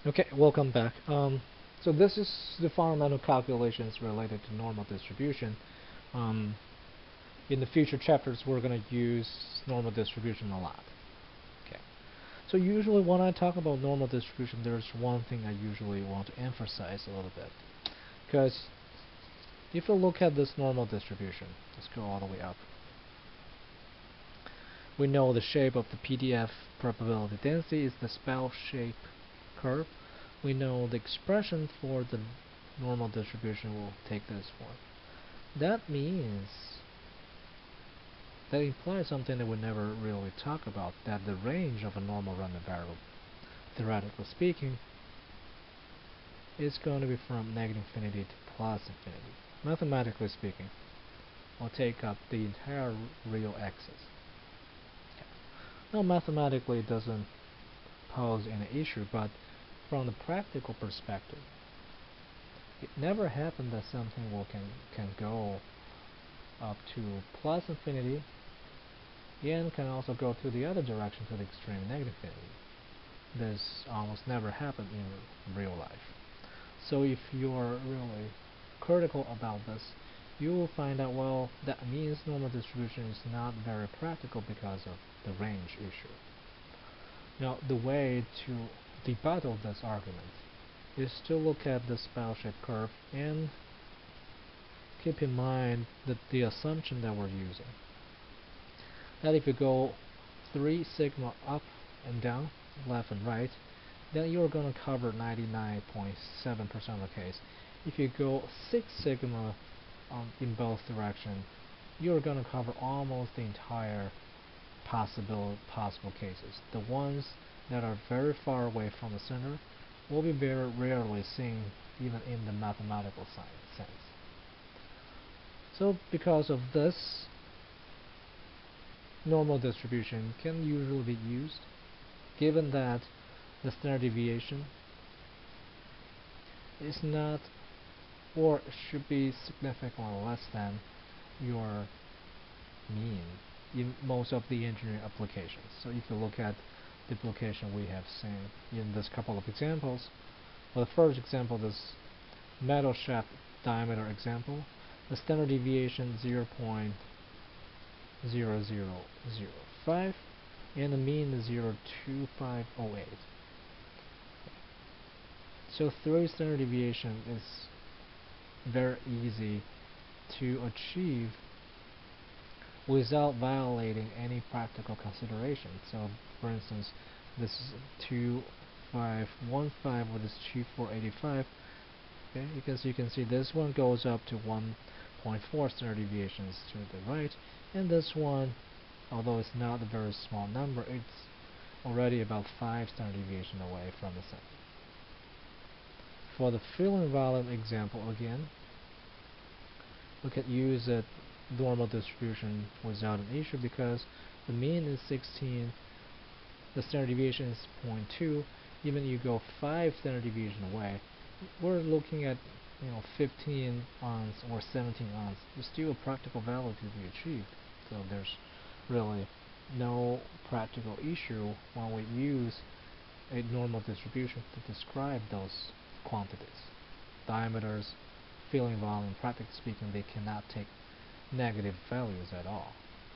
Okay, welcome back. So this is the fundamental calculations related to normal distribution. Um, in the future chapters, we're going to use normal distribution a lot. Okay. So usually when I talk about normal distribution, there's one thing I usually want to emphasize a little bit. Because if you look at this normal distribution, let's go all the way up. We know the shape of the PDF probability density is the spell shape curve. We know the expression for the normal distribution will take this form. That means that implies something that we never really talk about, that the range of a normal random variable, theoretically speaking, is going to be from negative infinity to plus infinity. Mathematically speaking, will take up the entire real axis. Now mathematically it doesn't pose any issue, but from the practical perspective, it never happened that something can go up to plus infinity and can also go to the other direction, to the extreme negative infinity. This almost never happened in real life. So if you're really critical about this, you will find out, well, that means normal distribution is not very practical because of the range issue. Now, the way to debuttal this argument is to look at the spell-shaped curve and keep in mind that the assumption that we're using. That if you go 3 sigma up and down, left and right, then you're going to cover 99.7% of the case. If you go 6 sigma in both directions, you're going to cover almost the entire possible cases. The ones that are very far away from the center will be very rarely seen even in the mathematical sense. So because of this, normal distribution can usually be used given that the standard deviation is not or should be significantly less than your mean in most of the engineering applications. So if you look at the application we have seen in this couple of examples, well, the first example, this metal shaft diameter example, the standard deviation 0.0005 and the mean is 0.2508. So 3 standard deviation is very easy to achieve without violating any practical consideration. So for instance, this is 2515 with this 2485. Okay, because you can see this one goes up to 1.4 standard deviations to the right, and this one, although it's not a very small number, it's already about 5 standard deviation away from the center. For the filling volume example again, we could use a normal distribution without an issue because the mean is 16, the standard deviation is 0.2. Even you go 5 standard deviation away, we're looking at 15 ounce or 17 ounce. There's still a practical value to be achieved. So there's really no practical issue when we use a normal distribution to describe those quantities. Diameters, filling volume, practically speaking, they cannot take negative values at all.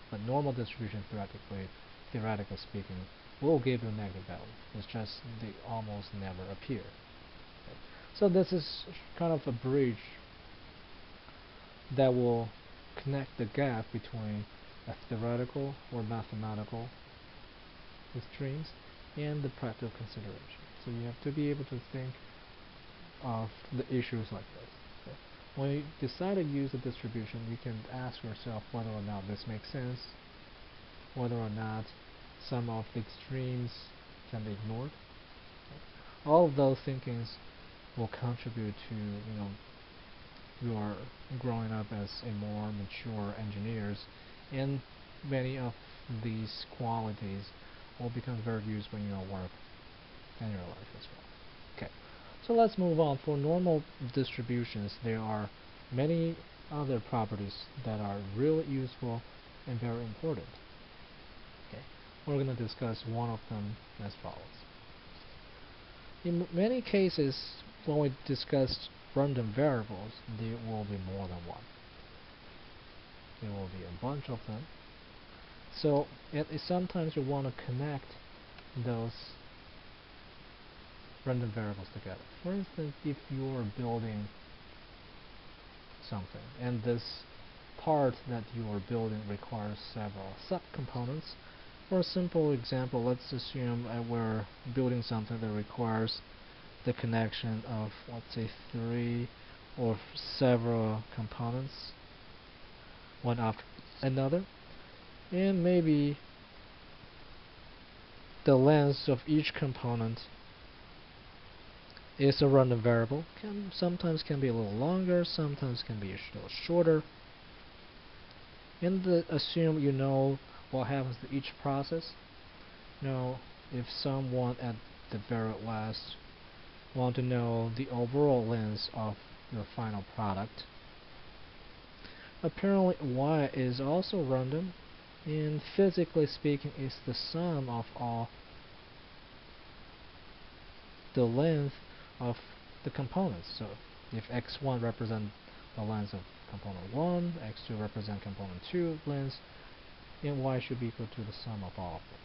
But normal distribution, theoretically speaking, will give you a negative value. It's just they almost never appear. Okay. So this is kind of a bridge that will connect the gap between a theoretical or mathematical extremes and the practical consideration. So you have to be able to think of the issues like this. Okay. When you decide to use a distribution, you can ask yourself whether or not this makes sense, whether or not some of the extremes can be ignored. Okay. All of those thinkings will contribute to your growing up as a more mature engineers, and many of these qualities will become very useful in your work and your life as well. Okay, so let's move on. For normal distributions, there are many other properties that are really useful and very important. Okay, we're going to discuss one of them as follows. In many cases, when we discuss random variables, there will be more than one. There will be a bunch of them. So sometimes you want to connect those random variables together. For instance, if you're building something and this part that you are building requires several subcomponents. For a simple example, let's assume we're building something that requires the connection of, let's say, 3 or several components, one after another, and maybe the length of each component is a random variable. Sometimes can be a little longer, sometimes can be a little shorter. And assume you know what happens to each process. Now, if someone at the very last want to know the overall length of your final product, apparently y is also random, and physically speaking is the sum of all the length of the components. So if x1 represents the length of component 1, x2 represent component 2 length, and y should be equal to the sum of all of them.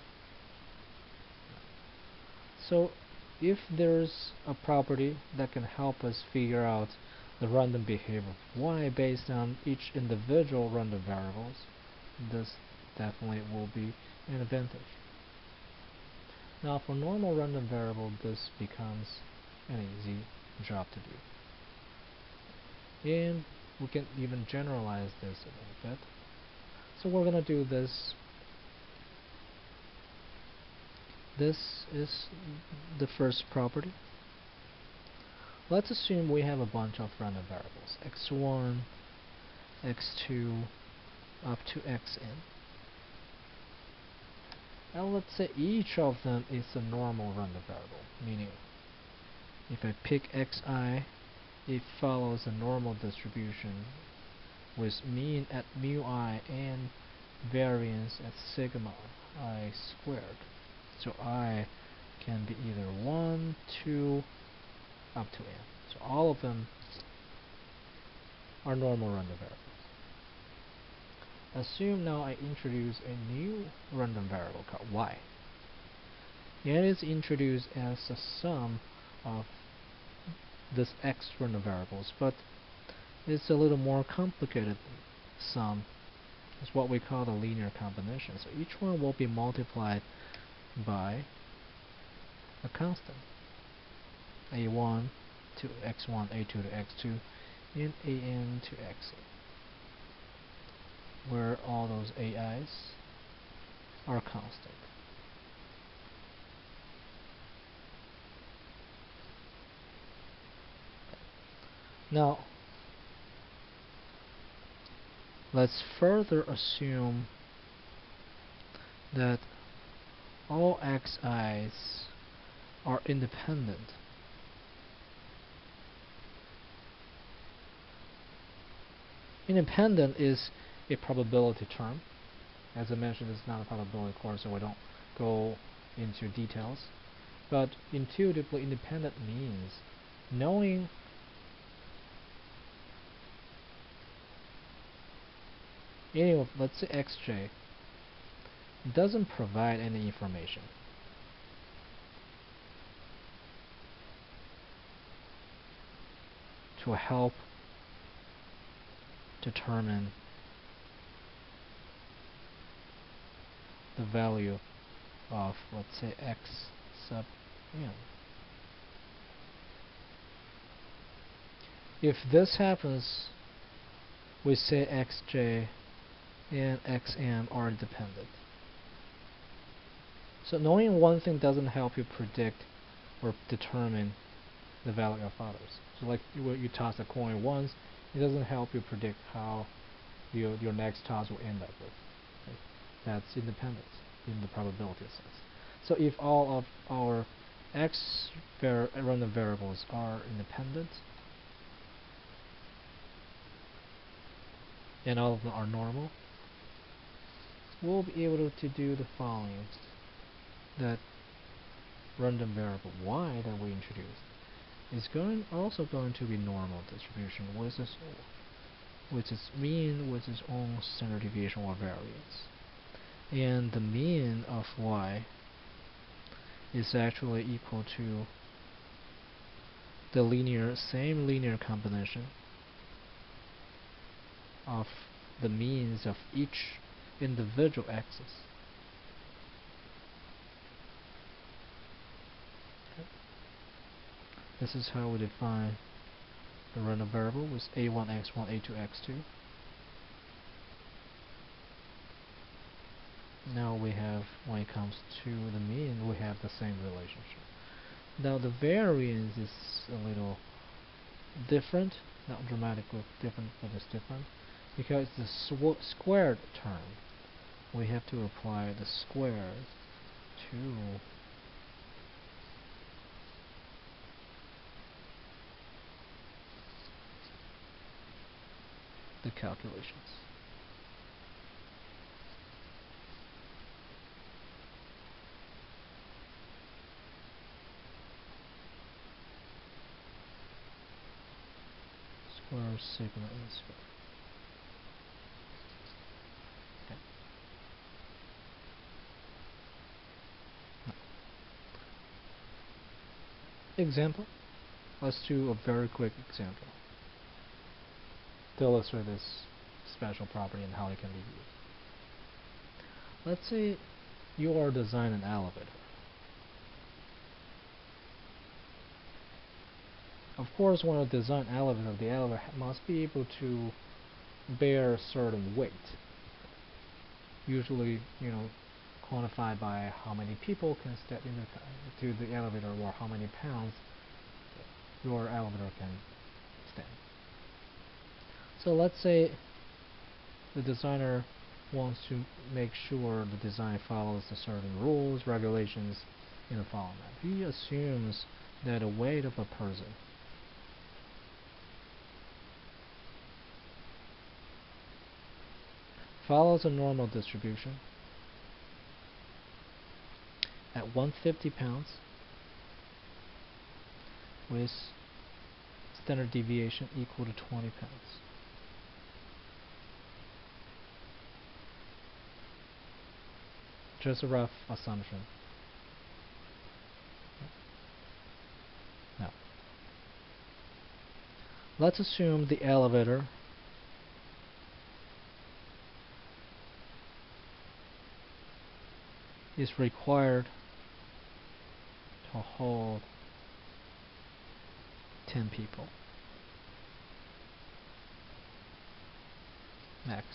So if there's a property that can help us figure out the random behavior of y based on each individual random variables, this definitely will be an advantage. Now for normal random variable, this becomes an easy job to do. And we can even generalize this a little bit. So we're going to do this. This is the first property. Let's assume we have a bunch of random variables, x1, x2, up to xn. And let's say each of them is a normal random variable, meaning if I pick xi, it follows a normal distribution with mean at mu I and variance at sigma I squared. So I can be either 1, 2, up to n. So all of them are normal random variables. Assume now I introduce a new random variable called y. It is introduced as a sum of this x random variables, but it's a little more complicated sum. It's what we call the linear combination. So each one will be multiplied by a constant, a1 to x1, a2 to x2, and an to xn, where all those ai's are constant. Now, let's further assume that all xi's are independent. Independent is a probability term. As I mentioned, it's not a probability course, so we don't go into details. But intuitively, independent means knowing any of, let's say, xj doesn't provide any information. To help determine the value of, let's say, x sub n. If this happens, we say xj and xm are dependent. So knowing one thing doesn't help you predict or determine the value of others. So like you toss a coin once, it doesn't help you predict how your next toss will end up with. Okay? That's independence in the probability sense. So if all of our random variables are independent, and all of them are normal, we'll be able to do the following. That random variable y that we introduced is also going to be normal distribution with its mean with its own standard deviation or variance. And the mean of y is actually equal to the same linear combination of the means of each individual axis. Okay. This is how we define the random variable with a1, x1, a2, x2. Now we have, when it comes to the mean, we have the same relationship. Now the variance is a little different, not dramatically different, but it's different, because the squared term, we have to apply the squares to the calculations. Square sigma n squared. Okay. Example. Let's do a very quick example to illustrate this special property and how it can be used. Let's say you are designing an elevator. Of course, when you design an elevator, the elevator must be able to bear a certain weight. Usually, quantified by how many people can step into the elevator or how many pounds your elevator can stand. So let's say the designer wants to make sure the design follows the certain rules, regulations in the following. He assumes that the weight of a person follows a normal distribution at 150 pounds with standard deviation equal to 20 pounds. Just a rough assumption. Now, let's assume the elevator is required to hold 10 people max.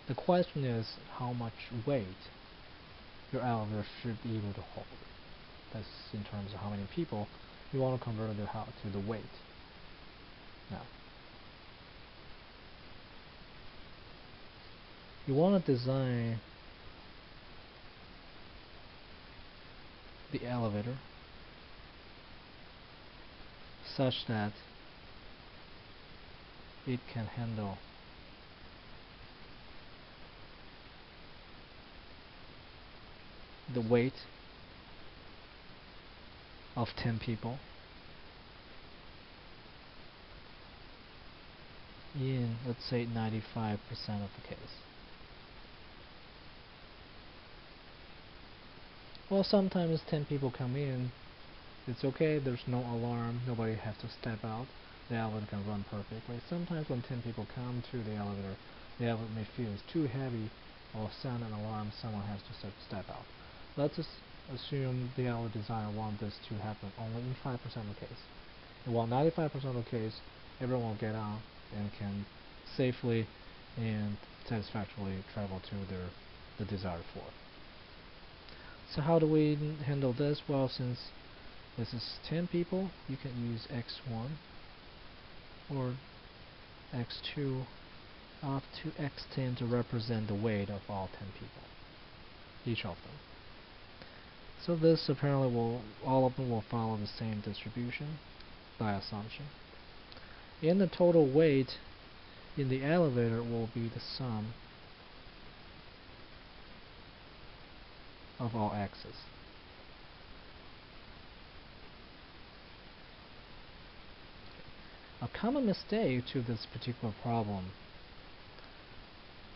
The question is how much weight your elevator should be able to hold. That's in terms of how many people you want to convert it to the weight. Now, you want to design the elevator such that it can handle the weight of 10 people in, let's say, 95% of the case. Well, sometimes 10 people come in, it's okay, there's no alarm, nobody has to step out, the elevator can run perfectly. Sometimes when 10 people come to the elevator may feel it's too heavy, or sound an alarm, someone has to step out. Let's just assume the elevator designer wants this to happen only in 5% of the case. And while 95% of the case, everyone will get on and can safely and satisfactorily travel to the desired floor. So how do we handle this? Well, since this is 10 people, you can use x1 or x2 up to x10 to represent the weight of all 10 people, each of them. So this apparently all of them will follow the same distribution by assumption. And the total weight in the elevator will be the sum of all x's. A common mistake to this particular problem,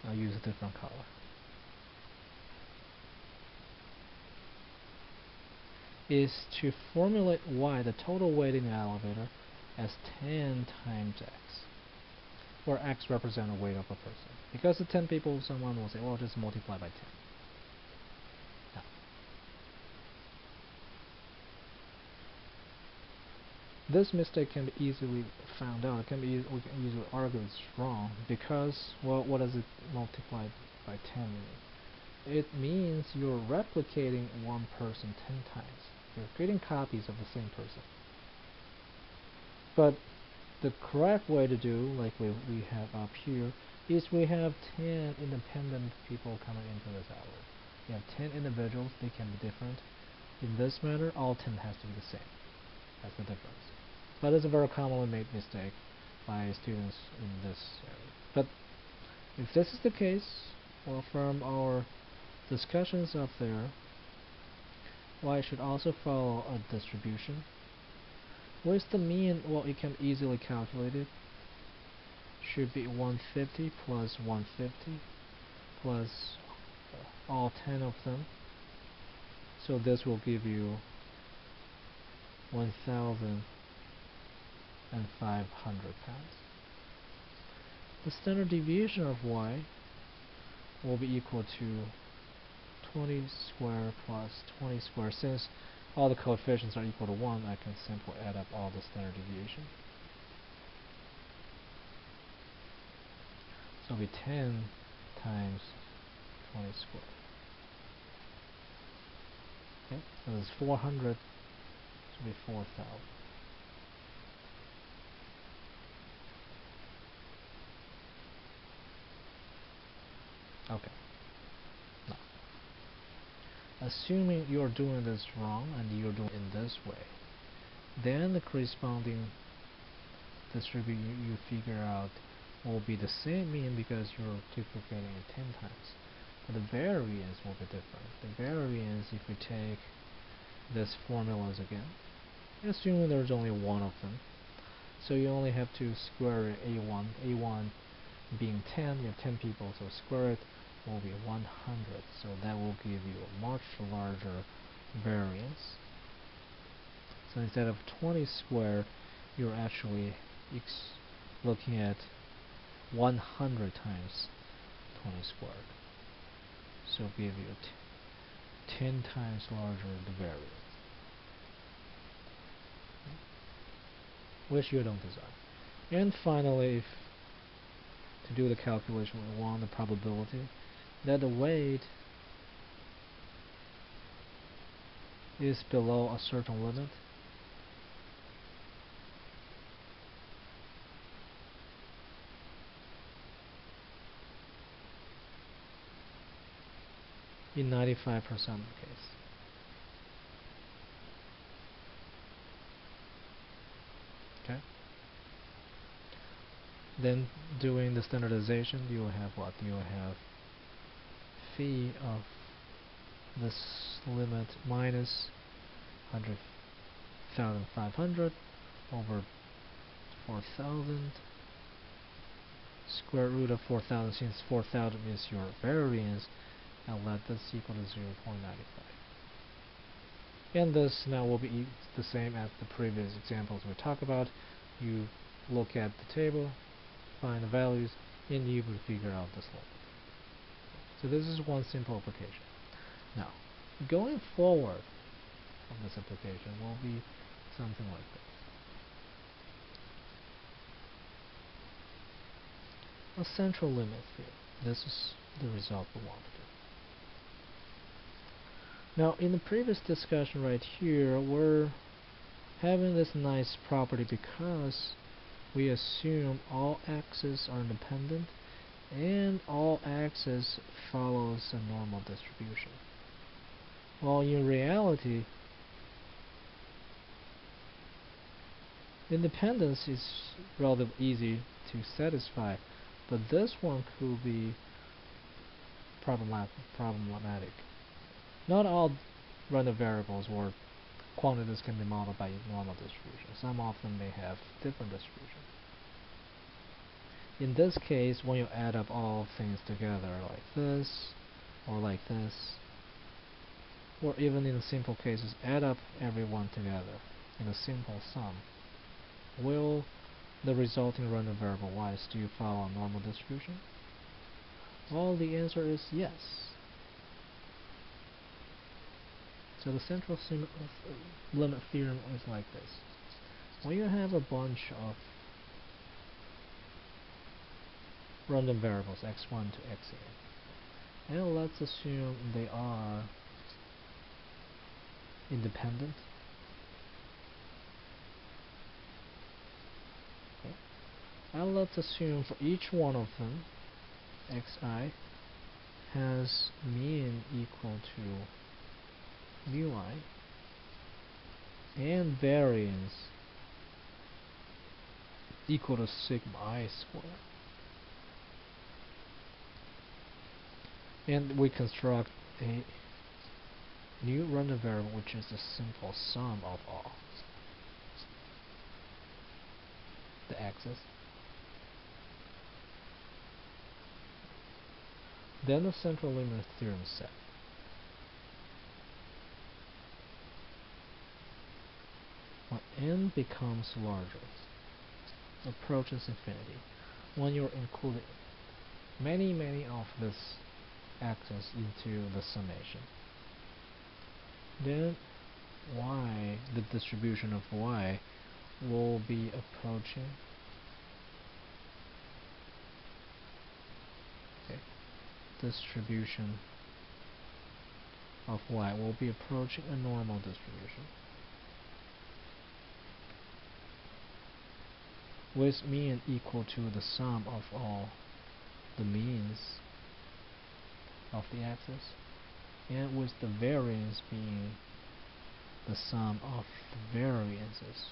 I'll use a different color, is to formulate y, the total weight in the elevator, as 10 times x, where x represents the weight of a person. Because of 10 people, someone will say, well, just multiply by 10. Now, this mistake can be easily found out. We can easily argue it's wrong because, well, what does it multiply by 10 mean? It means you're replicating one person 10 times. You're creating copies of the same person. But the correct way to do, like we have up here, is we have 10 independent people coming into this elevator. You have 10 individuals, they can be different. In this matter, all 10 has to be the same. That's the difference. But it's a very commonly made mistake by students in this area. But if this is the case, well, from our discussions up there, y should also follow a distribution. Where's the mean? Well, it can be easily calculated. Should be 150 plus 150 plus all 10 of them. So this will give you 1,500 pounds. The standard deviation of y will be equal to 20 squared plus 20 squared. Since all the coefficients are equal to 1, I can simply add up all the standard deviation. So it'll be 10 times 20 squared. Okay, so this is 400, so it'll be 4,000. Okay. Now, assuming you're doing this wrong and you're doing it in this way, then the corresponding distribution you figure out will be the same mean because you're duplicating it 10 times. But the variance will be different. The variance, if we take this formulas again, assuming there's only one of them, so you only have to square it a1. a1 being 10, you have 10 people, so square it will be 100. So that will give you a much larger variance. So instead of 20 squared, you're actually looking at 100 times 20 squared. So give you 10 times larger the variance, which you don't desire. And finally, if to do the calculation, we want the probability that the weight is below a certain limit. In 95% of the case. Okay. Then doing the standardization, you will have what? You will have phi of this limit minus 100,500 over 4,000 square root of 4,000, since 4,000 is your variance, and let this equal to 0.95. And this now will be the same as the previous examples we talked about. You look at the table, find the values, and you will figure out this limit. So this is one simple application. Now, going forward from this application will be something like this. A central limit field. This is the result we want to do. Now, in the previous discussion right here, we're having this nice property because we assume all x's are independent and all x's follows a normal distribution. While in reality, independence is relatively easy to satisfy, but this one could be problematic. Not all random variables or quantities can be modeled by normal distribution. Some of them may have different distribution. In this case, when you add up all things together like this, or like this, or even in the simple cases, add up everyone together in a simple sum, will the resulting random variable y still follow a normal distribution? Well, the answer is yes. So the central limit theorem is like this. When you have a bunch of random variables x1 to xn, and let's assume they are independent. Okay. And let's assume for each one of them, xi has mean equal to mu I and variance equal to sigma I squared. And we construct a new random variable which is the simple sum of all the x's. Then the central limit theorem is set. When n becomes larger, approaches infinity, when you're including many of this x's into the summation, then y, the distribution of y, will be approaching distribution of y will be approaching a normal distribution with mean equal to the sum of all the means of the axis, and with the variance being the sum of the variances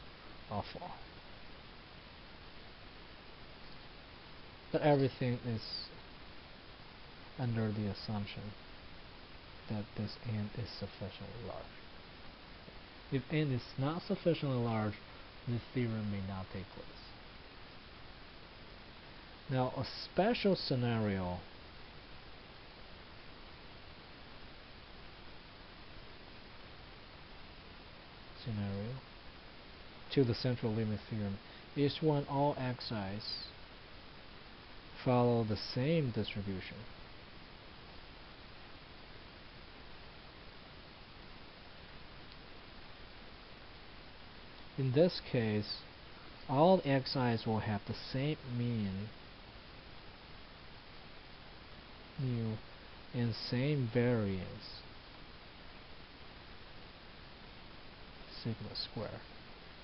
of all. But everything is under the assumption that this n is sufficiently large. If n is not sufficiently large, this theorem may not take place. Now, a special scenario to the central limit theorem is when all xi's follow the same distribution. In this case, all xi's will have the same mean mu and same variance sigma square.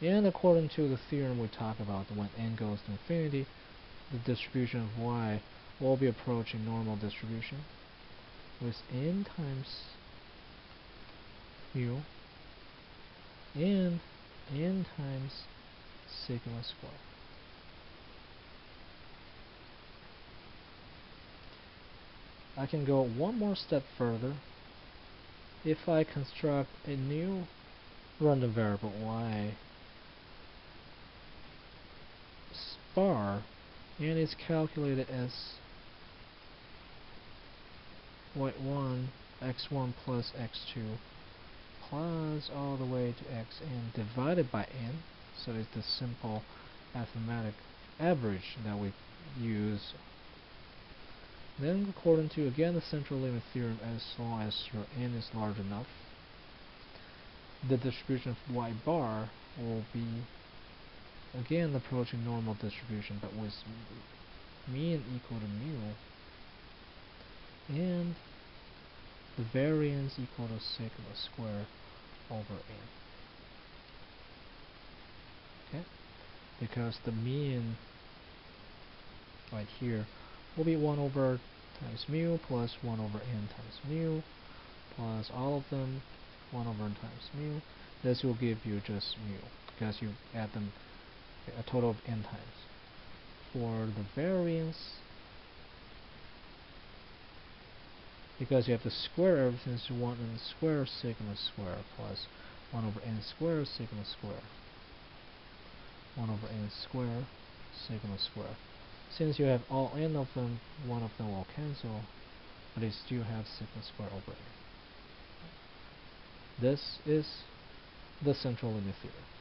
And according to the theorem we talk about, when n goes to infinity, the distribution of y will be approaching normal distribution with n times mu and n times sigma square. I can go one more step further. If I construct a new random variable y bar, and it's calculated as y1 x1 plus x2 plus all the way to xn divided by n, so it's the simple arithmetic average that we use. Then according to again the central limit theorem, as long as your n is large enough, the distribution of y bar will be again approaching normal distribution, but with mean equal to mu and the variance equal to sigma square over n. Okay? Because the mean right here will be 1 over times mu plus 1 over n times mu plus all of them 1 over n times mu. This will give you just mu because you add them a total of n times. For the variance, because you have to square everything, so 1n squared sigma squared plus 1 over n squared sigma squared. 1 over n squared sigma squared. Since you have all n of them, one of them will cancel, but you still have sigma squared over n. This is the central limit theorem.